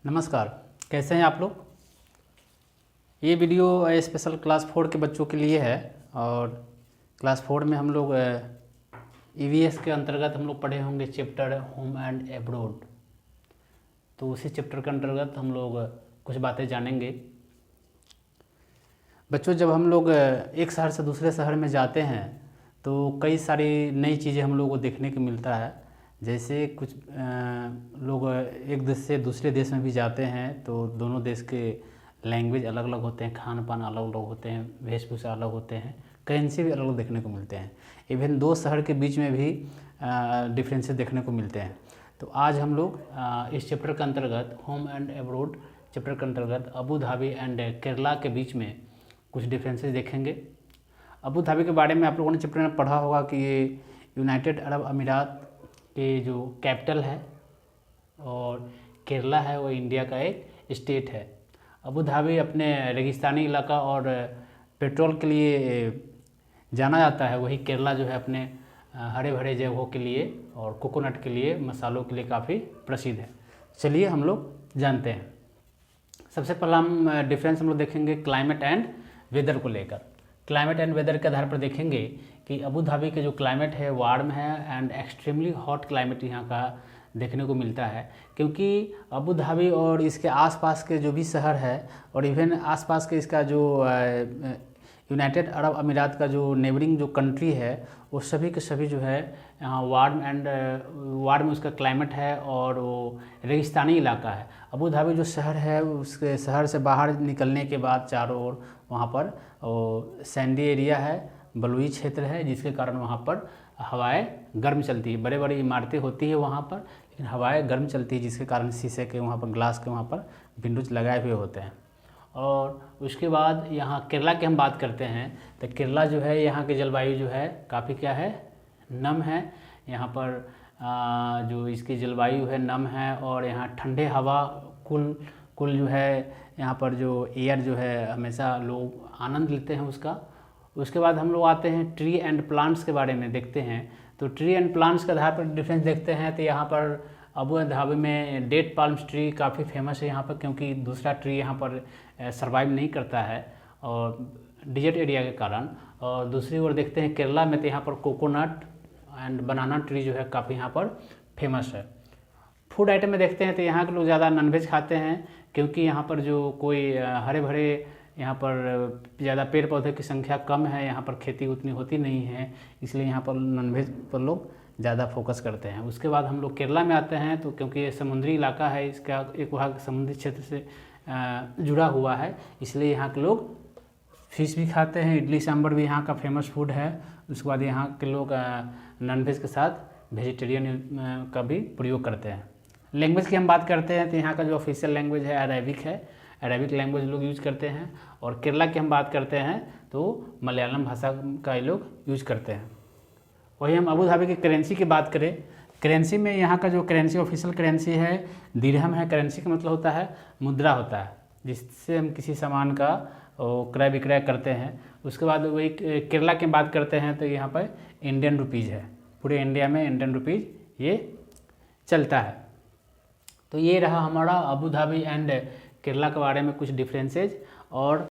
नमस्कार, कैसे हैं आप लोग। ये वीडियो स्पेशल क्लास 4 के बच्चों के लिए है और क्लास 4 में हम लोग ईवीएस के अंतर्गत हम लोग पढ़े होंगे चैप्टर होम एंड अब्रॉड। तो उसी चैप्टर के अंतर्गत हम लोग कुछ बातें जानेंगे। बच्चों, जब हम लोग एक शहर से दूसरे शहर में जाते हैं तो कई सारी नई चीज़ें हम लोग को देखने को मिलता है। जैसे कुछ लोग एक देश से दूसरे देश में भी जाते हैं तो दोनों देश के लैंग्वेज अलग अलग होते हैं, खान पान अलग अलग होते हैं, वेशभूषा अलग होते हैं, करेंसी भी अलग अलग देखने को मिलते हैं। इवन दो शहर के बीच में भी डिफरेंसेस देखने को मिलते हैं। तो आज हम लोग इस चैप्टर के अंतर्गत होम एंड अब्रॉड चैप्टर के अंतर्गत अबू धाबी एंड केरला के बीच में कुछ डिफरेंसेस देखेंगे। अबू धाबी के बारे में आप लोगों ने चैप्टर में पढ़ा होगा कि ये यूनाइटेड अरब अमीरात के जो कैपिटल है और केरला है वो इंडिया का एक स्टेट है। अबू धाबी अपने रेगिस्तानी इलाका और पेट्रोल के लिए जाना जाता है, वही केरला जो है अपने हरे भरे जगहों के लिए और कोकोनट के लिए, मसालों के लिए काफ़ी प्रसिद्ध है। चलिए हम लोग जानते हैं। सबसे पहला हम डिफरेंस हम लोग देखेंगे क्लाइमेट एंड वेदर को लेकर। क्लाइमेट एंड वेदर के आधार पर देखेंगे कि अबू धाबी के जो क्लाइमेट है वार्म है एंड एक्सट्रीमली हॉट क्लाइमेट यहाँ का देखने को मिलता है, क्योंकि अबू धाबी और इसके आसपास के जो भी शहर है और इवन आसपास के इसका जो यूनाइटेड अरब अमीरात का जो नेबरिंग जो कंट्री है वो सभी के सभी जो है यहाँ वार्म उसका क्लाइमेट है और वो रेगिस्तानी इलाका है। अबू धाबी जो शहर है उसके शहर से बाहर निकलने के बाद चारों ओर वहाँ पर सैंडी एरिया है, बलुई क्षेत्र है, जिसके कारण वहाँ पर हवाएं गर्म चलती है। बड़े बड़ी इमारतें होती है वहाँ पर, लेकिन हवाएं गर्म चलती है, जिसके कारण शीशे के वहाँ पर ग्लास के वहाँ पर विंडोज लगाए हुए होते हैं। और उसके बाद यहाँ केरला की हम बात करते हैं तो केरला जो है यहाँ की जलवायु जो है काफ़ी क्या है, नम है। यहाँ पर जो इसकी जलवायु है नम है और यहाँ ठंडे हवा कुल जो है यहाँ पर जो एयर जो है हमेशा लोग आनंद लेते हैं उसका। उसके बाद हम लोग आते हैं ट्री एंड प्लांट्स के बारे में देखते हैं। तो ट्री एंड प्लांट्स के आधार पर डिफरेंस देखते हैं तो यहाँ पर अबू धाबी में डेट पाल्म ट्री काफ़ी फेमस है यहाँ पर, क्योंकि दूसरा ट्री यहाँ पर सर्वाइव नहीं करता है और डिजर्ट एरिया के कारण। और दूसरी ओर देखते हैं केरला में तो यहाँ पर कोकोनट एंड बनाना ट्री जो है काफ़ी यहाँ पर फेमस है। फूड आइटम में देखते हैं तो यहाँ के लोग ज़्यादा नॉनवेज खाते हैं, क्योंकि यहाँ पर जो कोई हरे भरे यहाँ पर ज़्यादा पेड़ पौधे की संख्या कम है, यहाँ पर खेती उतनी होती नहीं है, इसलिए यहाँ पर नॉनवेज पर लोग ज़्यादा फोकस करते हैं। उसके बाद हम लोग केरला में आते हैं तो क्योंकि ये समुद्री इलाका है, इसका एक भाग समुद्री क्षेत्र से जुड़ा हुआ है, इसलिए यहाँ के लोग फिश भी खाते हैं। इडली सांभर भी यहाँ का फेमस फूड है। उसके बाद यहाँ के लोग नॉनवेज के साथ वेजिटेरियन का भी प्रयोग करते हैं। लैंग्वेज की हम बात करते हैं तो यहाँ का जो ऑफिशियल लैंग्वेज है अरेबिक है, अरेबिक लैंग्वेज लोग यूज करते हैं। और केरला की हम बात करते हैं तो मलयालम भाषा का ये लोग यूज करते हैं। वही हम अबू धाबी की करेंसी की बात करें, करेंसी में यहाँ का जो करेंसी ऑफिशियल करेंसी है दिरहम है। करेंसी का मतलब होता है मुद्रा होता है, जिससे हम किसी सामान का क्रय विक्रय करते हैं। उसके बाद वही केरला की बात करते हैं तो यहाँ पर इंडियन रुपीज़ है। पूरे इंडिया में इंडियन रुपीज़ ये चलता है। तो ये रहा हमारा अबू धाबी एंड केरला के बारे में कुछ डिफरेंसेज। और